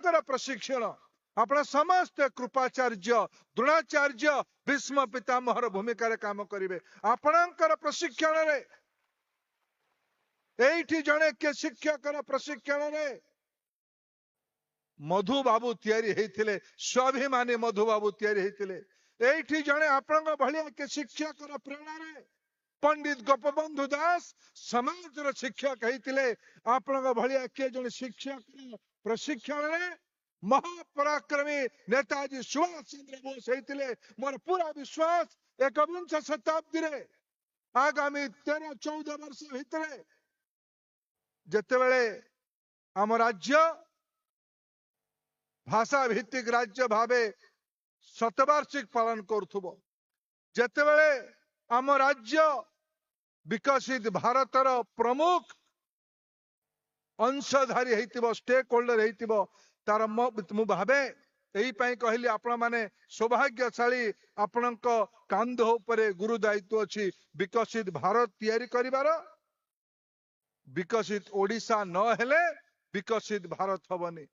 आपणकर प्रशिक्षण आपण समस्त कृपाचार्य द्रोणाचार्य भीष्म पितामहर भूमिका काम करेंगे आपणकर प्रशिक्षण रे एठी जणे के शिक्षकर प्रशिक्षण रे मधु बाबू तैयारी होते स्वाभिमानी मधु बाबू तैयारी होते एठी जणे आपण भलिया के शिक्षकर प्रेरणा रे पंडित गोपबंधु दास समाज शिक्षक होते आपण भलिया के जने शिक्षक प्रशिक्षण रे महापराक्रमी नेताजी सुभाष चंद्र बोस होते मोर पूरा विश्वास एकविंश शताब्दी रे आगामी 13-14 वर्ष भितर जेतेबेले आम राज्य भाषा भित्तिक राज्य भावे शतवार्षिक पालन करुथुबो जेतेबेले आम राज्य विकसित भारतर प्रमुख अंशधारी होइतिबो स्टेक होल्डर होइतिबो तार मु भावे एही पई कहली आपण माने सौभाग्यशाली आपणक कांध उपरे गुरु दायित्व अछि विकसित भारत तैयारी करिवार विकसित ओडिशा न हेले विकसित भारत हबनी।